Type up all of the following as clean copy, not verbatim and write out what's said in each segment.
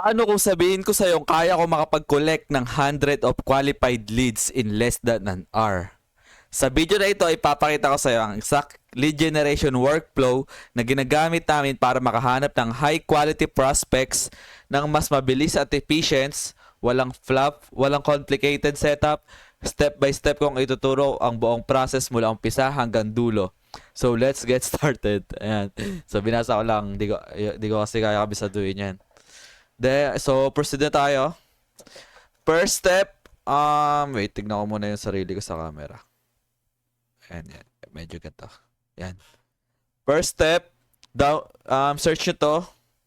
Ano kung sabihin ko sa'yo, kaya ko makapag-collect ng 100 of qualified leads in less than an hour? Sa video na ito, ipapakita ko sa iyo ang exact lead generation workflow na ginagamit namin para makahanap ng high quality prospects ng mas mabilis at efficient, walang fluff, walang complicated setup, step by step kong ituturo ang buong process mula umpisa hanggang dulo. So let's get started. Ayan. So binasa ko lang, di ko kasi kaya kabisaduhin yan. So proceed na tayo. First step, wait, tignan ko muna yung sarili ko sa camera. Ayan, yan. Medyo ganito. Yan. First step, search nyo to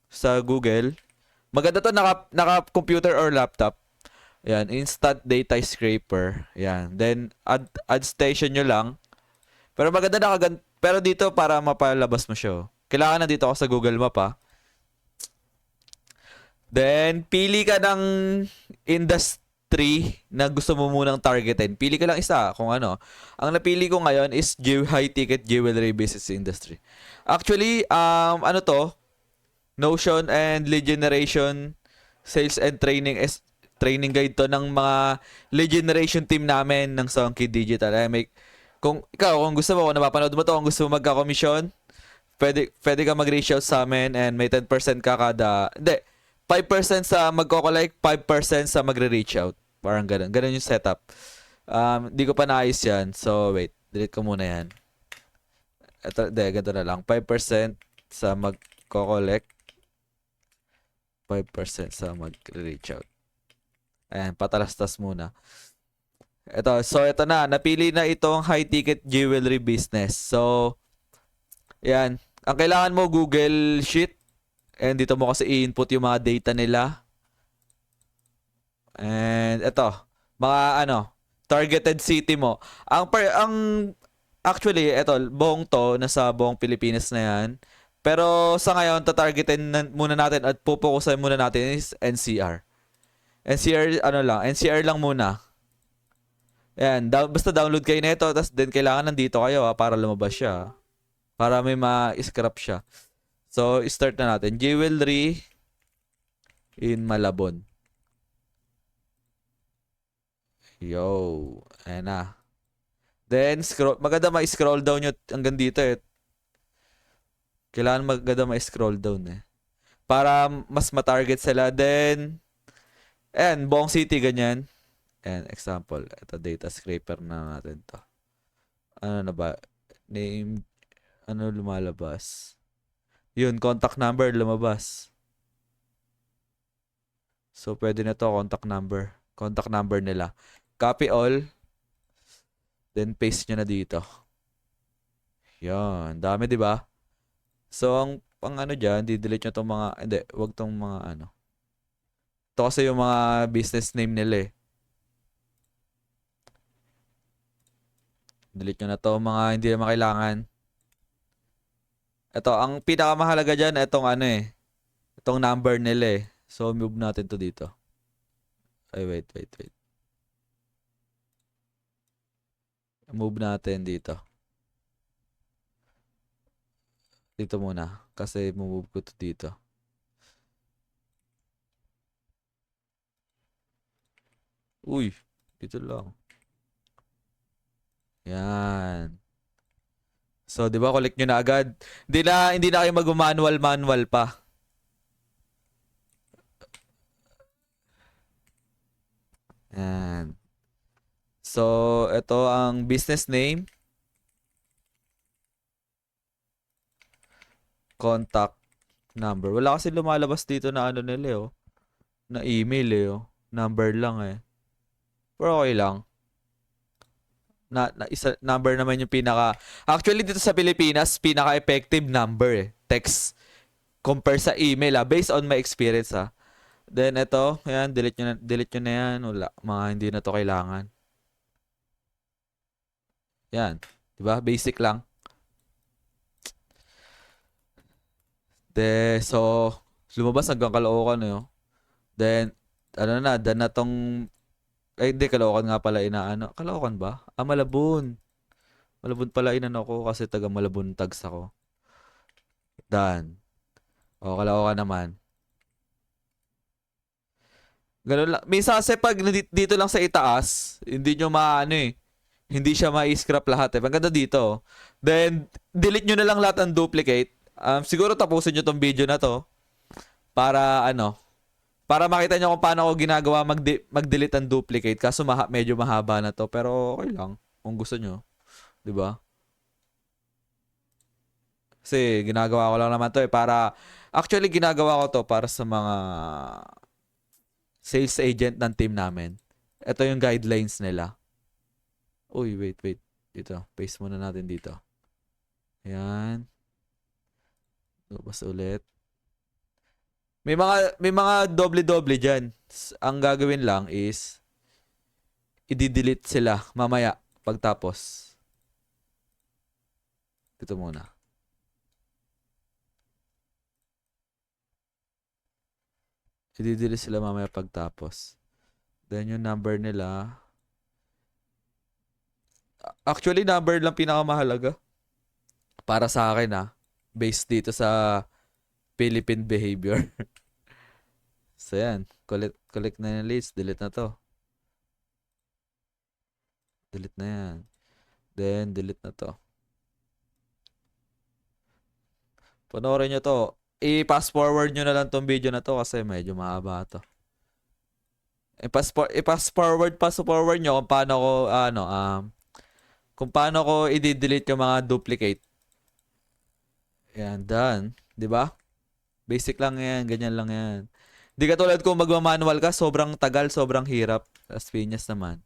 sa Google. Maganda to naka computer or laptop. Yan, instant data scraper. Yan. Then, add station nyo lang. Pero maganda pero dito para mapalabas mo siya. Kailangan na dito ako sa Google Map ha. Then, pili ka ng industry na gusto mo munang targetin. Pili ka lang isa kung ano. Ang napili ko ngayon is high ticket jewelry business industry. Actually, ano to? Notion and lead generation sales and training is training guide to ng mga lead generation team namin ng Songkey Digital. Kung gusto mo, kung napapanood mo to, kung gusto mo magka-commission, pwede ka mag-reach out sa amin and may 10% ka kada, hindi, 5% sa magko-collect, 5% sa magre-reach out. Parang ganun. Ganun yung setup. Di ko pa naayos yan. So, wait. Delete ko muna yan. Ito, ganito na lang. 5% sa magko-collect, 5% sa magre-reach out. Ayan, patalastas muna. Ito na. Napili na itong high-ticket jewelry business. So, yan. Ang kailangan mo, Google Sheet. And dito mo kasi i-input yung mga data nila. And ito, mga targeted city mo. Actually, ito, buong to, nasa buong Pilipinas na yan. Pero sa ngayon, tatargetin muna natin at pupukusan muna natin is NCR. NCR lang muna. Yan, basta download kayo nito, tapos din kailangan nandito kayo para lumabas siya. Para may ma-scrap siya. So, start na natin. Jewelry in Malabon. Yo. Ayan na. Then, maganda ma-scroll down nyo hanggang dito eh. Kailangan maganda ma-scroll down eh. Para mas ma-target sila. Then, ayan, buong city, ganyan. Ayan, example. Ito, data scraper na natin to. Ano na ba? Name, ano lumalabas? Yun, contact number lumabas. So, pwede na to, contact number. Contact number nila. Copy all. Then, paste nyo na dito. Yan. Dami, di ba? So, ang pang ano dyan, di-delete nyo tong mga, hindi, wag tong mga ano. Ito kasi yung mga business name nila eh. Delete nyo na to, mga hindi na kailangan. Ito, ang pinakamahalaga dyan, itong ano eh. Itong number nila eh. So, move natin to dito. Ay, wait. Move natin dito. Dito muna. Kasi, move ko to dito. Uy, dito lang. Yan. So, di ba, collect nyo na agad. Hindi na kayo mag-manual pa. Yan. So, ito ang business name. Contact number. Wala kasi lumalabas dito na ano nila eh, oh. Na email eh, oh. Number lang eh. Pero okay lang. Number naman yung actually dito sa Pilipinas, pinaka-effective number eh. Text. Compare sa email based on my experience Then ito, yan, delete nyo na yan. Wala, mga hindi na to kailangan. Yan. Diba? Basic lang. So, lumabas hanggang Caloocan Then, done na tong, ay hindi, Caloocan nga pala inaano. Caloocan ba? Malabon. Malabon pala inano ko kasi taga Malabon tags ako. Done. O, Caloocan naman. Ganun lang. Minsan kasi pag dito lang sa itaas, hindi nyo maano eh. Hindi siya ma-scrap lahat eh. Maganda dito. Oh. Then, delete nyo na lang lahat ng duplicate. Siguro tapusin nyo tong video na to para ano, para makita nyo kung paano ko ginagawa mag-delete ang duplicate. Kaso medyo mahaba na to. Pero okay lang kung gusto nyo. 'Di ba? Kasi ginagawa ko lang naman to eh para actually ginagawa ko to para sa mga sales agent ng team namin. Ito yung guidelines nila. Uy, wait. Dito, paste muna natin dito. Ayan. Tapos ulit. May mga doble-doble diyan. Ang gagawin lang is i-delete sila mamaya pagtapos. Dito muna. I-delete sila mamaya pagtapos. Then yung number nila. Actually, number lang pinakamahalaga. Para sa akin based dito sa Philippine behavior. So yan, collect na yung leads, delete na to. Delete na yan. Then delete na to. Panoorin nyo to. I-pass forward nyo na lang tong video na to kasi medyo mahaba to. I-pass forward nyo kung paano ko kung paano ko i-delete yung mga duplicate. Yan, done. 'Di ba? Basic lang yan, ganyan lang yan. Di katulad kung magma-manual ka, sobrang tagal, sobrang hirap. As Piñas naman.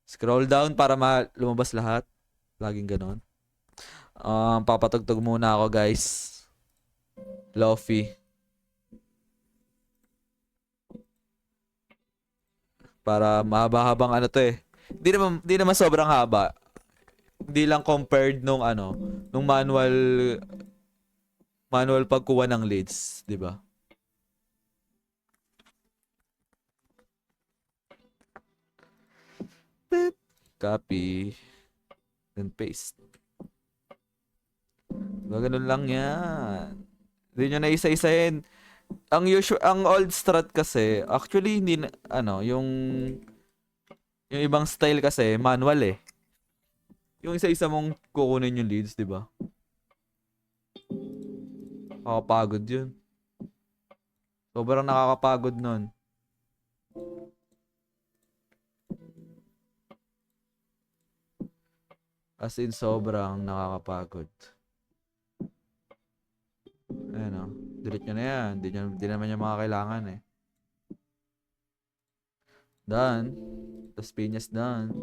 Scroll down para lumabas lahat. Laging ganon. Papatugtog muna ako, guys. Lofi. Para mahaba-habang ano to eh. Di naman sobrang haba. Hindi lang compared nung manual pagkuha ng leads, 'di ba? Copy. Then paste. Ganun lang yan. Hindi nyo na isa-isahin. Ang old strat kasi, actually, hindi na, yung ibang style kasi, manual eh. Yung isa-isa mong kukunin yung leads, di ba? Nakakapagod yun. Sobrang nakakapagod nun. As in, sobrang nakakapagod. Ayan o. Delete nyo na yan. Di naman yung mga kailangan eh. Done. Las Piñas done.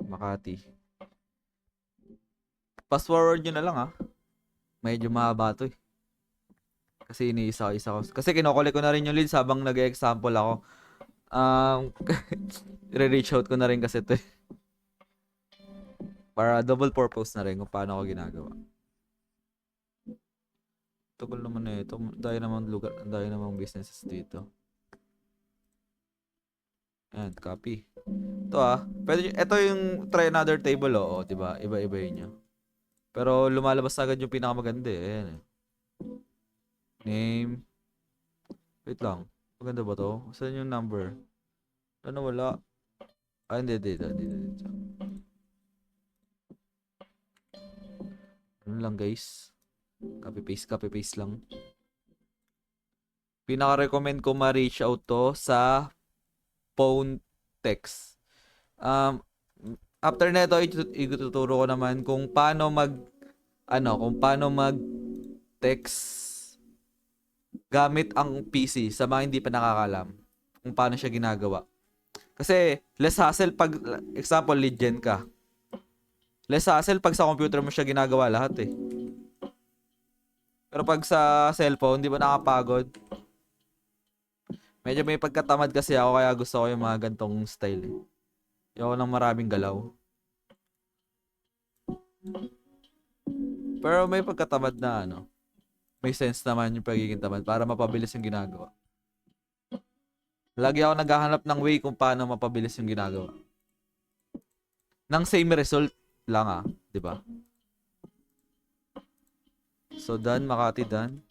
Makati. Fast forward nyo na lang Medyo mahaba to eh. Kasi iniisa-isa ko. Kasi kinokollect ko na rin yung leads habang nag-example ako. Re-reach out ko na rin kasi to eh. Para double purpose na rin kung paano ako ginagawa. Tagal naman na ito. Dahil namang businesses dito. And copy. Ito pwede, ito yung try another table diba? Iba-iba yun nyo. Pero lumalabas agad yung pinakamaganda eh. Ayan eh. Name. Wait lang. Maganda ba to? Saan yung number? Ano wala? Hindi. Dito. Ano lang guys? Copy paste lang. Pinaka-recommend ko ma-reach out to sa phone text. After nito, ituturo ko naman kung paano mag-text gamit ang PC sa mga hindi pa nakakalam. Kung paano siya ginagawa. Kasi, less hassle pag, example, lead gen ka. Less hassle pag sa computer mo siya ginagawa lahat eh. Pero pag sa cellphone, di ba nakapagod? Medyo may pagkatamad kasi ako kaya gusto ko yung mga gantong style eh. Ayoko ng maraming galaw. Pero may pagkatamad na may sense naman yung pagiging tamad para mapabilis yung ginagawa. Lagi ako naghahanap ng way kung paano mapabilis yung ginagawa. ng same result lang ah, 'di ba? So done, Makati done.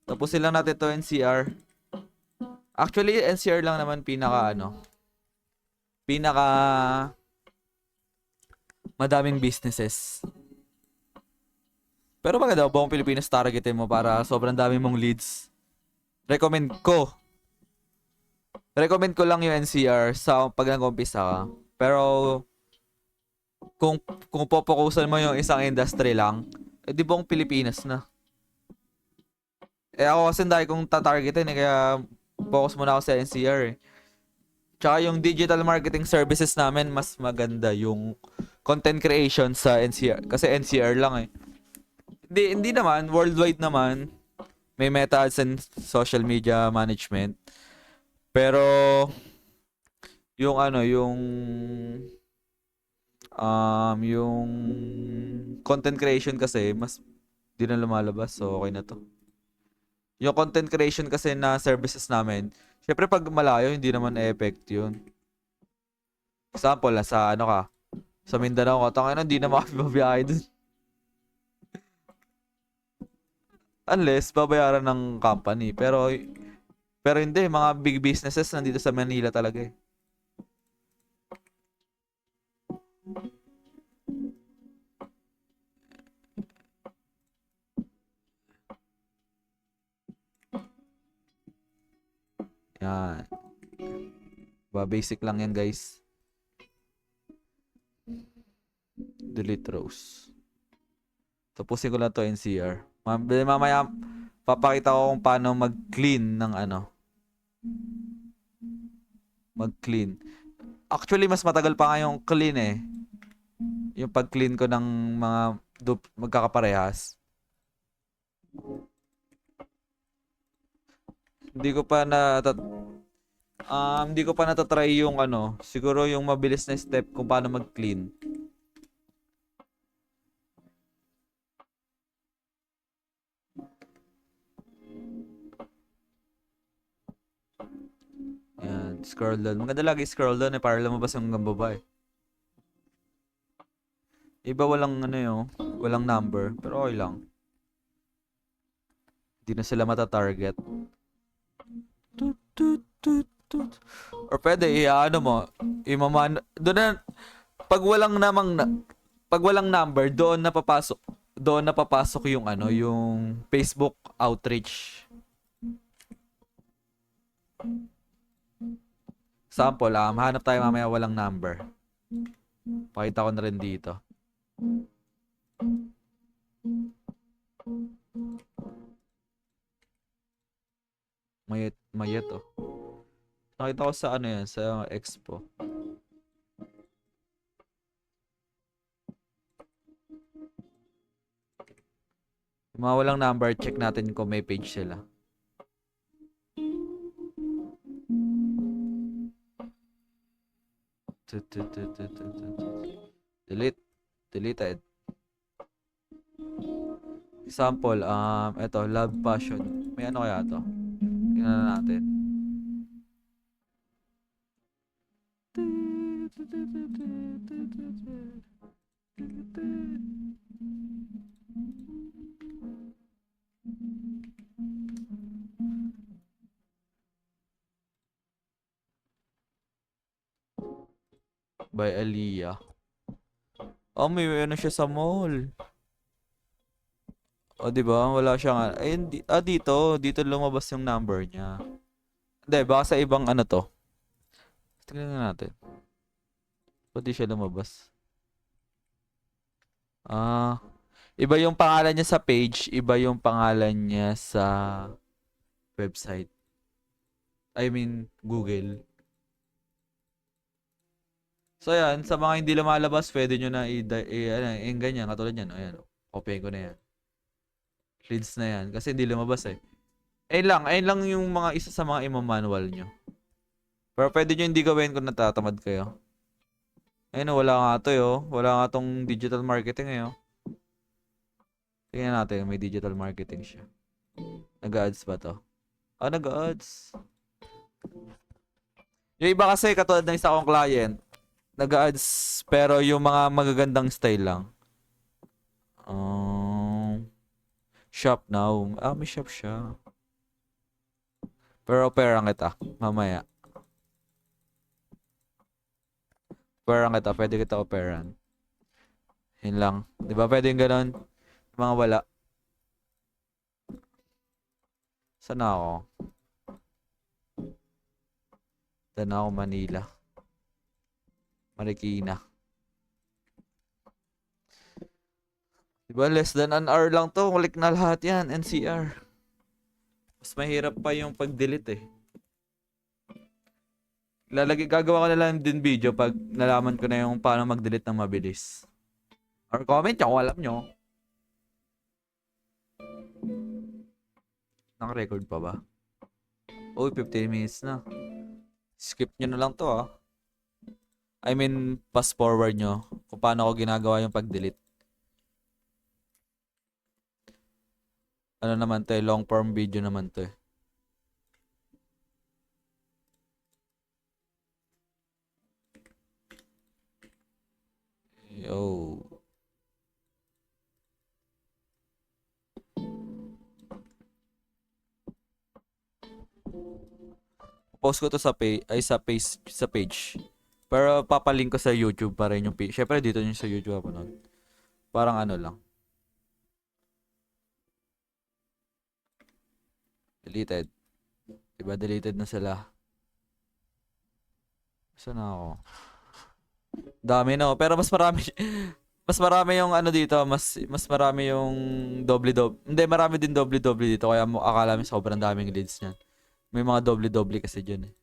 Tapusin lang natin to NCR. Actually, NCR lang naman pinaka madaming businesses. Pero maganda buong Pilipinas targetin mo para sobrang dami mong leads. Recommend ko. Recommend ko lang yung NCR sa pag nag-umpisa ka. Pero kung popokusan mo yung isang industry lang, di buong Pilipinas na. Ako kasi dahil kung tatargetin kaya focus muna ako sa NCR eh. Tsaka yung digital marketing services namin, mas maganda yung content creation sa NCR. Kasi NCR lang eh. Hindi naman, worldwide naman. May meta ads and social media management. Pero, yung content creation kasi, mas di na lumalabas. So, okay na to. Yung content creation kasi na services namin, syempre pag malayo, hindi naman e-effect yun. Example, sa sa Mindanao ka, tangina, hindi na makabiyahe dun. Unless, babayaran ng company. Pero hindi, mga big businesses nandito sa Manila talaga eh. Yan. Basic lang yan guys. Delete rows. Tapusin ko lang to NCR. Mamaya, papakita ko kung paano mag-clean ng mag-clean. Actually, mas matagal pa nga yung clean eh. Yung pag-clean ko ng mga magkakaparehas. Hindi ko pa hindi ko pa natatry yung siguro yung mabilis na step kung paano mag-clean. Yan, scroll down. Maganda lagi scroll down eh para lumabas yung hanggang baba eh. Iba walang walang number, pero okay lang. Hindi na sila mata-target. Or pwede doon na pag walang number, doon na papasok yung yung Facebook outreach. Sample, hanap tayo mamaya walang number. Pakita ko na rin dito. Mayet oh. Nakita ko sa yan, sa Expo. Yung mga walang number, check natin kung may page sila. Deleted. Example, eto, love passion. May kaya to? Tingnan natin. By Aliyah. May siya sa mall. Di ba? Wala siyang dito lumabas yung number niya. Hindi, baka sa ibang to. Tingnan natin. Ba't di siya lumabas? Iba yung pangalan niya sa page, iba yung pangalan niya sa website. I mean, Google. So yan, sa mga hindi lumalabas, pwede nyo na ganyan, katulad yan. Ayan, copy ko na yan. Leads na yan, kasi hindi lumabas eh. Ayun lang yung mga isa sa mga imamanual nyo. Pero pwede nyo hindi gawin kung natatamad kayo. Ayun, wala nga to wala nga tong digital marketing Tingnan natin, may digital marketing siya. Nag-ads ba to? Nag-ads. Yung iba kasi, katulad ng isa kong client, nag-ads, pero yung mga magagandang style lang. Shop now. May shop siya. Pero opera kita. Mamaya. Opera kita. Pwede kita operan. Yun lang. Di ba pwede yung ganon? Mga wala. Saan ako? Saan ako? Manila. Marikina. Diba less than an hour lang to. Kulik na lahat yan. NCR. Mas mahirap pa yung pag-delete eh. Gagawa ko na lang din video pag nalaman ko na yung paano mag-delete ng mabilis. Or comment nyo kung alam nyo. Naka-record pa ba? Uy, 15 minutes na. Skip nyo na lang to ah. I mean, fast forward nyo kung paano ko ginagawa yung pag-delete. Ano naman to eh, long form video naman to eh. Yo. Post ko to sa page, sa page. Pero papalink ko sa YouTube pa rin yung page. Syempre dito yung sa YouTube ako nun. Parang ano lang. Deleted. Diba deleted na sila. Saan na ako? Dami no, pero mas marami mas marami yung ano dito, mas marami yung doble-doble. Hindi, marami din doble-doble dito kaya mo akala mo sobrang daming leads niyan. May mga doble-doble kasi diyan eh.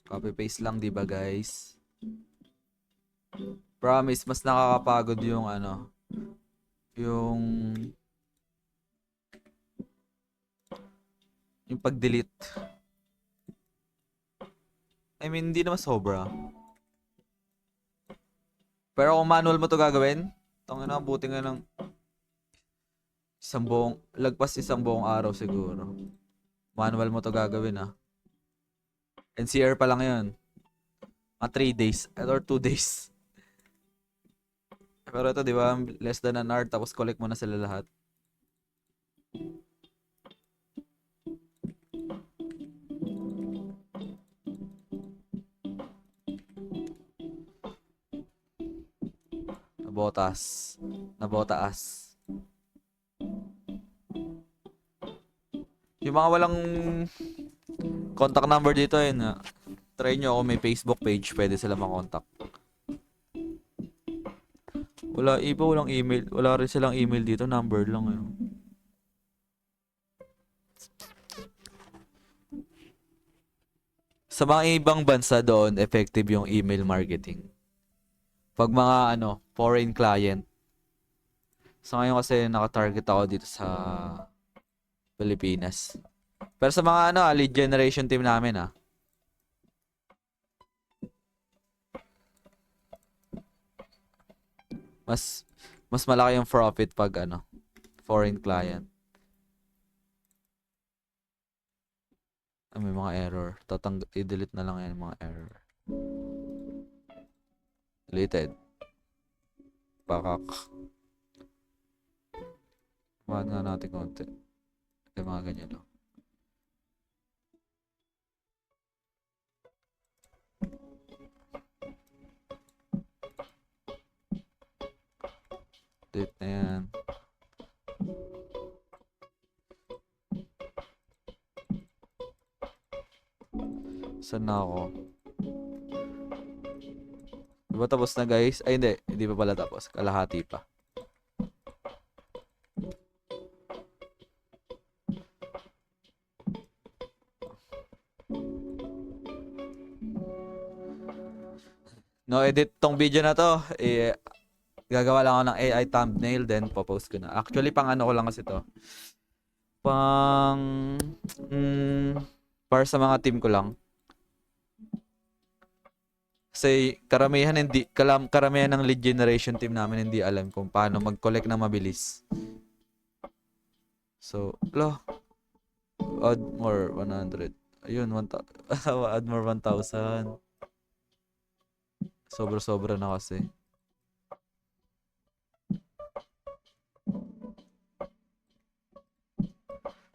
Copy paste lang 'di ba, guys? Promise mas nakakapagod yung ano, yung pag-delete. I mean, hindi naman sobra. Pero kung manual mo to gagawin, tangina, buti nga ng lagpas isang buong araw siguro. Manual mo to gagawin ah. NCR pa lang yun. Mga 3 days or 2 days. Pero ito, di ba? Less than an hour tapos collect mo na sila lahat. Nabotas. Yung mga walang contact number dito yun. Try nyo ako, may Facebook page, pwede sila makontak. Walang email. Wala rin silang email dito, number lang yun. Sa mga ibang bansa doon, effective yung email marketing. Pag mga foreign client. So ngayon kasi naka-target ako dito sa Pilipinas. Pero sa mga lead generation team namin mas malaki yung profit pag foreign client. May mga error. I-delete na lang yan mga error. Deleted. Pakak. Mahan nga natin konti. Yung mga ganyan no. Delete na yan. Saan na ako? Diba tapos na guys? Ay hindi pa pala tapos. Kalahati pa. No edit tong video na to. Gagawa lang ako ng AI thumbnail then popost ko na. Actually pang ano ko lang kasi to. Pang mm, para sa mga team ko lang. Kasi karamihan ng lead generation team namin hindi alam kung paano mag-collect ng mabilis. So, add more 100. Ayun, add more 1,000. Sobra-sobra na kasi.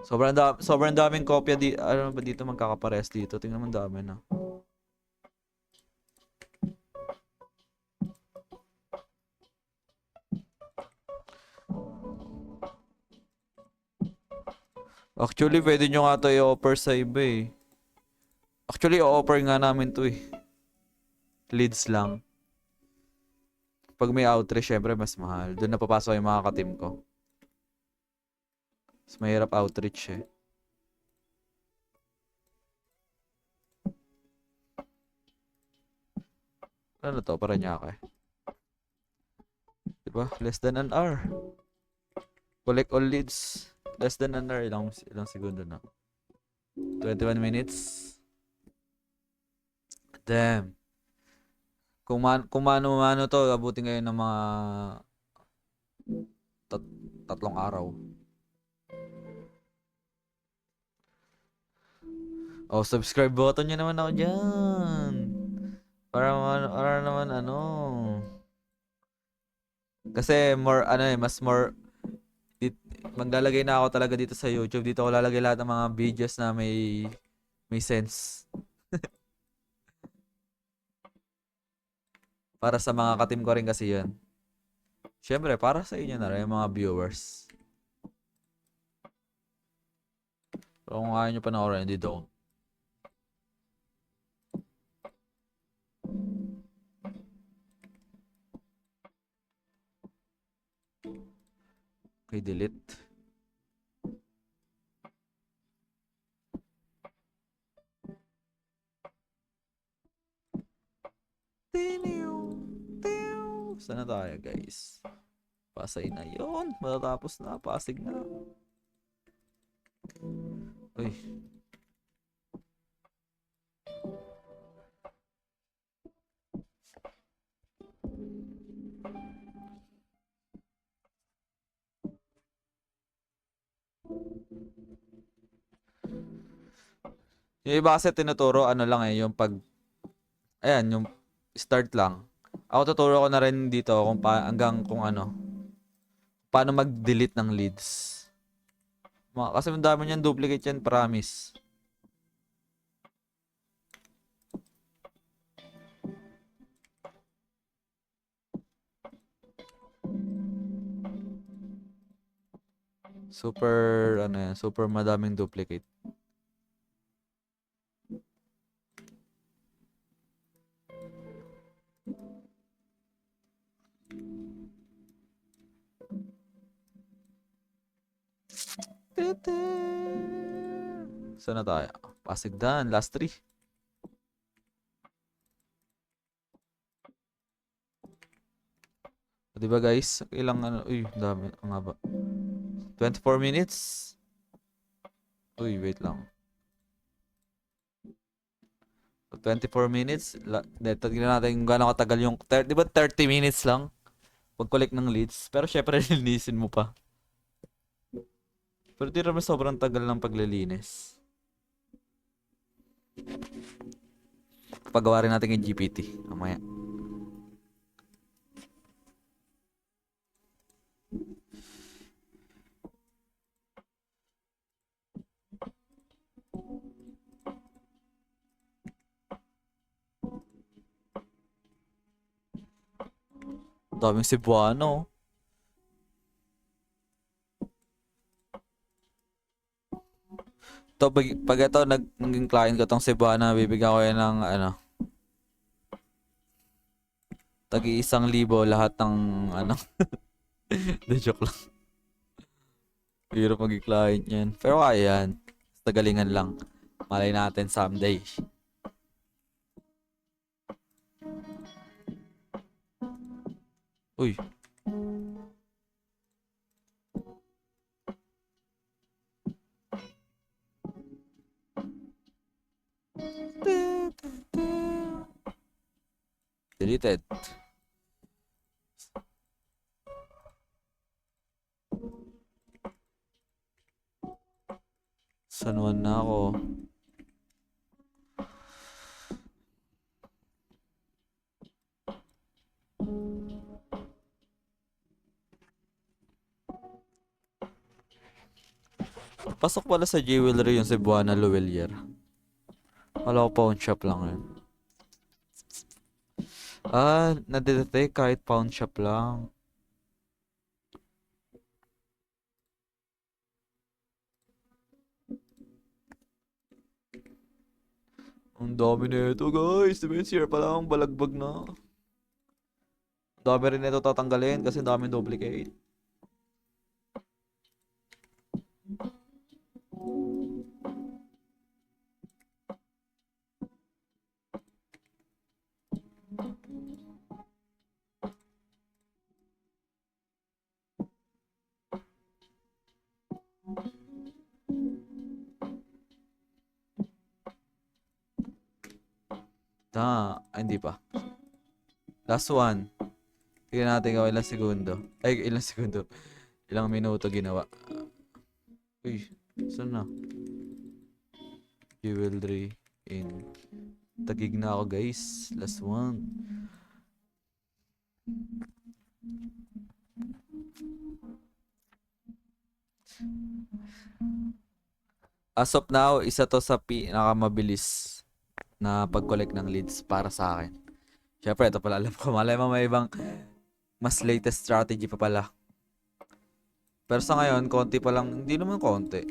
Sobrang daming kopya ano ba dito magkakapares dito. Tingnan mo dami na. Actually, pwede nyo nga to i-offer sa iba eh. Actually, i-offer nga namin to eh. Leads lang. Pag may outreach, syempre mas mahal. Doon na papasok yung mga ka-team ko. Mas mahirap outreach eh. Ano to? Paranaque. Diba? Less than an hour. Collect all leads. Less than an hour. Ilang segundo na. 21 minutes. Damn. Kung mano-mano to, abutin kayo ng mga 3 araw. Oh, subscribe button nyo naman ako dyan. Para naman ano. Kasi maglalagay na ako talaga dito sa YouTube. Dito ko lalagay lahat ng mga videos na may sense. Para sa mga ka-team ko rin kasi yun. Siyempre, para sa inyo na rin, mga viewers. Pero kung ayaw nyo panoorin, hindi don't. Okay, delete. Saan na tayo, guys? Pasay na yun. Matatapos na. Pasig na. Uy. Yung iba kasi tinuturo, ano lang eh, yung ayan, yung start lang. Ako tuturo ko na rin dito hanggang kung ano, paano mag-delete ng leads. Kasi ang dami niyan duplicate yan, promise. Super madaming duplicate. Saan na tayo? Pasig daan, last 3. Diba guys? Ilang uy, dami. Ang haba. 24 minutes? Uy, wait lang. 24 minutes. Tignan natin kung gaano katagal yung... Di ba 30 minutes lang? Pag-collect ng leads. Pero syempre, linisin mo pa. Pero di naman sobrang tagal ng paglilinis. Pagawa rin natin yung GPT. Mamaya. Daming Cebuano. Pag ito, naging client ko tong Cebuano, bibigyan ko yan ng tagi 1,000 lahat ng De joke lang. Hirap maging client yan. Pero kaya yan. Tagalingan lang. Malay natin someday. Uy. Deleted. San Juan na ako. Pasok pala sa jewelry yung Cebuana Luwelier. Wala ko pawn shop lang yun. Ah, nadetect kahit pawn shop lang. Ang dami na ito guys. Diba year pa lang, balagbag na. Ang dami rin ito tatanggalin kasi ang daming duplicate. Hindi pa. Last one. Tingnan natin kung ilang segundo. Ay, ilang segundo. Ilang minuto ginawa. Uy, saan na? Jewelry in. Tagig na ako guys. Last one. As of now, isa to sa pinakamabilis na pag-collect ng leads para sa akin. Siyempre, ito pala alam ko. Malay mo may ibang mas latest strategy pa pala. Pero sa ngayon, konti pa lang. Hindi naman konti.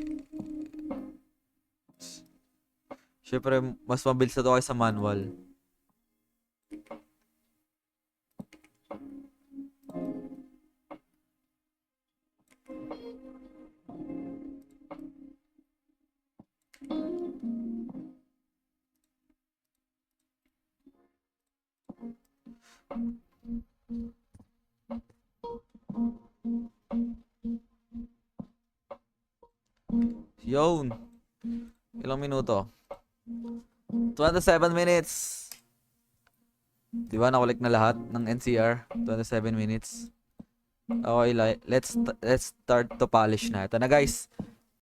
Siyempre, mas mabilis na to kayo sa manual. Yun. Ilang minuto? 27 minutes. Di ba nakulik na lahat ng NCR? 27 minutes. Okay, let's start to polish na. Ito na guys.